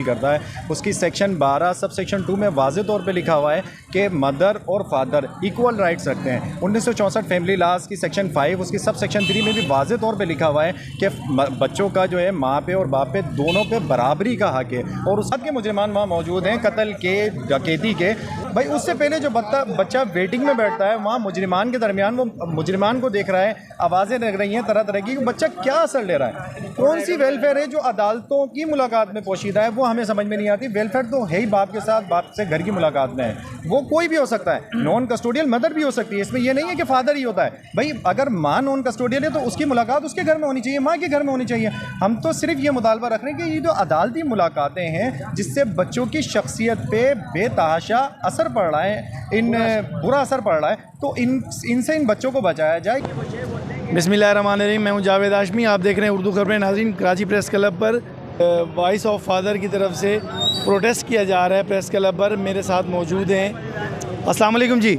करता है। उसकी सेक्शन 12 सब सेक्शन 2 में वाज़े तौर पे लिखा हुआ है कि मदर और फादर इक्वल राइट्स रखते हैं। 1964 फैमिली लॉज की सेक्शन 5 उसकी सब सेक्शन 3 में भी वाज़े तौर पे लिखा हुआ है कि बच्चों का जो है माँ पे और बाप पे दोनों पे बराबरी का हक है। और उस हद के मुजरिमान वहाँ मौजूद हैं, कत्ल के, डकैती के। भाई उससे पहले जो बच्चा वेटिंग में बैठता है वहाँ मुजरिमान के दरमियान, वो मुजरिमान को देख रहा है, आवाज़ें लग रही हैं तरह तरह की, बच्चा क्या असर ले रहा है। कौन सी वेलफेयर है जो अदालतों की मुलाकात में पोशीदा है, वो हमें समझ में नहीं आती। वेलफेयर तो है ही बाप के साथ, बाप से घर की मुलाकात में है। वो कोई भी हो सकता है, नॉन कस्टोडियल मदर भी हो सकती है, इसमें ये नहीं है कि फादर ही होता है। भाई अगर माँ नॉन कस्टोडियल है तो उसकी मुलाकात उसके घर में होनी चाहिए, माँ के घर में होनी चाहिए। हम तो सिर्फ ये मुतालबा रख रहे हैं कि ये जो अदालती मुलाकातें हैं जिससे बच्चों की शख्सियत पे बेतहाशा असर पड़ रहा है, बुरा असर पड़ रहा है, तो इनसे इन बच्चों को बचाया जाए। बिस्मिल्लाहिर्रहमानिर्रहीम। मैं हूं जावेद हाशमी। आप देख रहे हैं उर्दू खबरें। नाज़रीन, कराची प्रेस क्लब पर वॉइस ऑफ फादर की तरफ से प्रोटेस्ट किया जा रहा है। प्रेस क्लब पर मेरे साथ मौजूद हैं। अस्सलाम वालेकुम जी।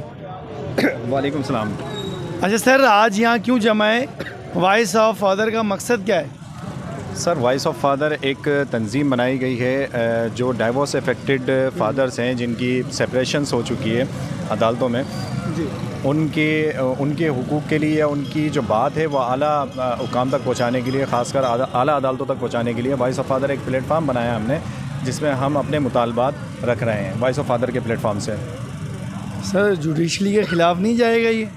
वालेकुम सलाम। अच्छा सर, आज यहाँ क्यों जमा है? वॉइस ऑफ फादर का मकसद क्या है? सर, वॉइस ऑफ फादर एक तंजीम बनाई गई है जो डाइवोर्स अफेक्टेड फादर्स हैं जिनकी सेपरेशंस हो चुकी है अदालतों में जी। उनके हुकूक़ के लिए या उनकी जो बात है वो आला हुकाम तक पहुँचाने के लिए, ख़ासकर आला अदालतों तक पहुँचाने के लिए वॉइस ऑफ फादर एक प्लेटफार्म बनाया हमने, जिसमें हम अपने मुतालबात रख रहे हैं वॉइस ऑफ फादर के प्लेटफार्म से। सर, जुडिशरी के ख़िलाफ़ नहीं जाएगा ये?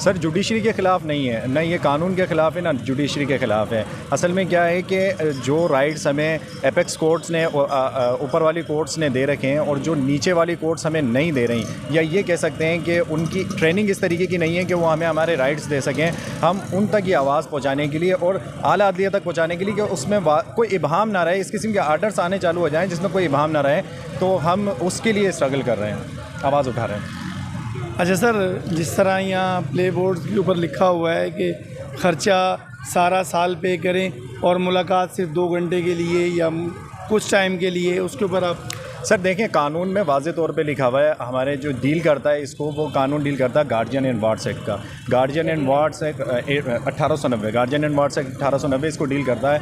सर, जुडिशरी के ख़िलाफ़ नहीं है, न ये कानून के ख़िलाफ़ है, ना जुडिशरी के ख़िलाफ़ है। असल में क्या है कि जो राइट्स हमें एपेक्स कोर्ट्स ने, ऊपर वाली कोर्ट्स ने दे रखे हैं और जो नीचे वाली कोर्ट्स हमें नहीं दे रही, या ये कह सकते हैं कि उनकी ट्रेनिंग इस तरीके की नहीं है कि वो हमें हमारे राइट्स दे सकें, हम उन तक ये आवाज़ पहुँचाने के लिए और आला अदलिया तक पहुँचाने के लिए कि उसमें कोई इबहम ना रहे, इस किस्म के आर्डर्स आने चालू हो जाएँ जिसमें कोई इबहम ना रहे, तो हम उसके लिए स्ट्रगल कर रहे हैं, आवाज़ उठा रहे हैं। अच्छा सर, जिस तरह यहाँ प्ले बोर्ड के ऊपर लिखा हुआ है कि ख़र्चा सारा साल पे करें और मुलाकात सिर्फ 2 घंटे के लिए या कुछ टाइम के लिए, उसके ऊपर आप? सर देखें, कानून में वाज़े तौर पे लिखा हुआ है, हमारे जो डील करता है इसको, वो कानून डील करता है गार्जियन एंड वार्ड्स एक्ट का। Guardian and wards act 1890, guardian and wards act 1890 इसको डील करता है,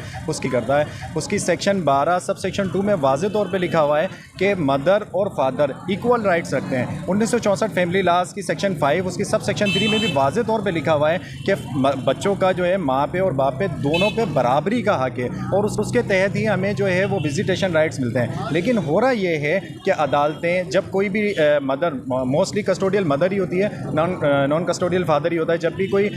उसकी सेक्शन 12 सब सेक्शन 2 में वाज़े तौर पे लिखा हुआ है कि मदर और फादर इक्वल राइट्स रखते हैं। 1964 फैमिली लॉज की सेक्शन 5 उसकी सब सेक्शन 3 में भी वाज़े तौर पर लिखा हुआ है कि बच्चों का जो है माँ पे और बाप पे दोनों पे बराबरी का हक है, और उसके तहत ही हमें जो है वो विजिटेशन राइट्स मिलते हैं। लेकिन हो रहा ये है कि अदालतें, जब कोई भी मदर, मोस्टली कस्टोडियल मदर ही होती है, नॉन कस्टोडियल फादर ही होता है, जब भी कोई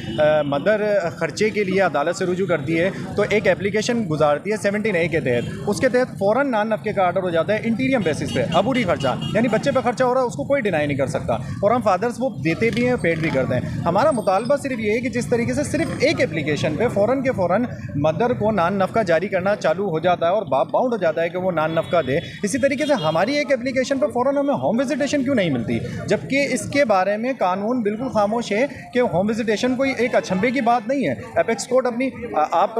मदर ख़र्चे के लिए अदालत से रुजू करती है तो एक एप्लीकेशन गुजारती है 17A के तहत। उसके तहत फ़ौरन नान नफ़के का आर्डर हो जाता है इंटीरियम बेसिस पे, अबूरी खर्चा, यानी बच्चे पे खर्चा हो रहा है, उसको कोई डिनाई नहीं कर सकता, और हम फादर्स वो देते भी हैं, पेड भी करते हैं। हमारा मुतालबा सिर्फ ये है कि जिस तरीके से सिर्फ एक एप्लीकेशन पे फ़ौरन के फ़ौरन मदर को नान नफ़का जारी करना चालू हो जाता है और बाप बाउंड हो जाता है कि वो नान नफ़का दे, इसी तरीके से हमारी एक एप्लीकेशन पर फ़ौरन हमें होम विजिटेशन क्यों नहीं मिलती, जबकि इसके बारे में कानून बिल्कुल खामोश है कि होम विजिटेशन कोई एक अचंभे की बात नहीं है। एपेक्स कोर्ट अपनी, आप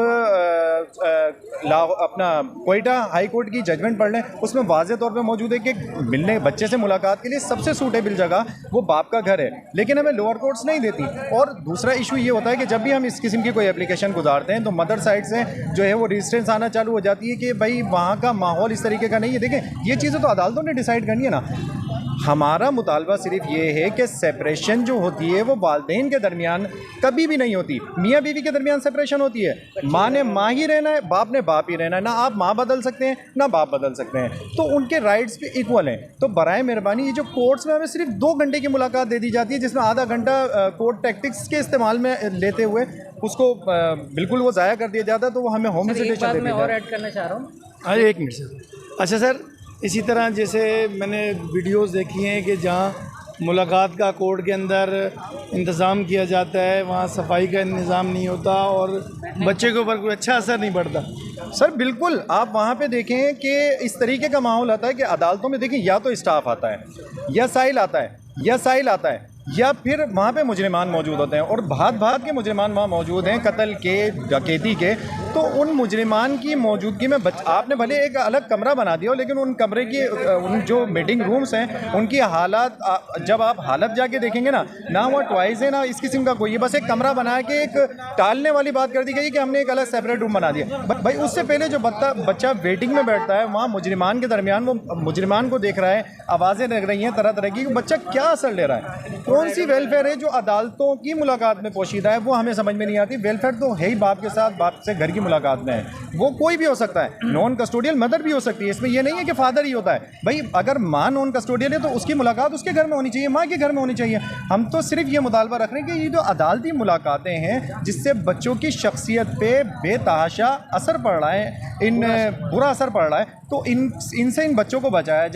अपना कोयटा हाई कोर्ट की जजमेंट पढ़ लें, उसमें वाज़े तौर पे मौजूद है कि मिलने बच्चे से मुलाकात के लिए सबसे सूटेबल जगह वो बाप का घर है, लेकिन हमें लोअर कोर्ट्स नहीं देती। और दूसरा इशू ये होता है कि जब भी हम इस किस्म की कोई एप्लीकेशन गुजारते हैं तो मदर साइड से जो है वो रेजिस्टेंस आना चालू हो जाती है कि भाई वहाँ का माहौल इस तरीके का नहीं है। देखें, ये चीज़ें तो अदालतों ने डिसाइड करनी है ना। हमारा मुतालबा सिर्फ ये है कि सेपरेशन जो होती है वो वालिदैन के दरमियान कभी भी नहीं होती, मियाँ बीवी के दरमियान सेपरेशन होती है। माँ ने माँ ही रहना है, बाप ने बाप ही रहना है, ना आप माँ बदल सकते हैं ना बाप बदल सकते हैं, तो उनके राइट्स भी इक्वल हैं। तो बराए मेहरबानी ये जो कोर्ट्स में हमें सिर्फ 2 घंटे की मुलाकात दे दी जाती है, जिसमें आधा घंटा कोर्ट टैक्टिक्स के इस्तेमाल में लेते हुए उसको बिल्कुल वो ज़ाया कर दिया जाता है, तो वो हमें होम विजिटेशन मैं और ऐड करना चाह रहा हूँ। अरे 1 मिनट सर। अच्छा सर, इसी तरह जैसे मैंने वीडियोस देखी हैं कि जहाँ मुलाकात का कोर्ट के अंदर इंतज़ाम किया जाता है, वहाँ सफाई का इंतज़ाम नहीं होता और बच्चे के ऊपर कोई अच्छा असर नहीं पड़ता। सर बिल्कुल, आप वहाँ पे देखें कि इस तरीके का माहौल आता है कि अदालतों में देखें, या तो स्टाफ आता है, या साइल आता है, या साइल आता है, या फिर वहाँ पे मुजरिमान मौजूद होते हैं और भाग भाग के मुजरिमान वहाँ मौजूद हैं, कत्ल के, डकैती के। तो उन मुजरिमान की मौजूदगी में आपने भले एक अलग कमरा बना दिया हो, लेकिन उन कमरे की उन जो मीटिंग रूम्स हैं उनकी हालात जब आप हालत जाके देखेंगे ना वो ट्वाइस है ना इस किस्म का कोई है, बस एक कमरा बना के एक टालने वाली बात कर दी गई कि हमने एक अलग सेपरेट रूम बना दिया। भाई उससे पहले जो बच्चा वेटिंग में बैठता है वहाँ मुजरिमान के दरमियान, वो मुजरिमान को देख रहा है, आवाज़ें लग रही हैं तरह तरह की, बच्चा क्या असर ले रहा है। कौन सी वेलफेयर है जो अदालतों की मुलाकात में पोशीदा है, वो हमें समझ में नहीं आती। वेलफेयर तो है ही बाप के साथ, बाप से घर की मुलाकात में है, वो कोई भी हो सकता है, नॉन कस्टोडियल मदर भी हो सकती है, इसमें ये नहीं है कि फादर ही होता है। भाई अगर माँ नॉन कस्टोडियल है तो उसकी मुलाकात उसके घर में होनी चाहिए, माँ के घर में होनी चाहिए। हम तो सिर्फ ये मुतालबा रख रहे हैं कि ये जो अदालती मुलाकातें हैं जिससे बच्चों की शख्सियत पे बेतहाशा असर पड़ रहा है, बुरा असर पड़ रहा है, तो इनसे इन बच्चों को बचाया जाए।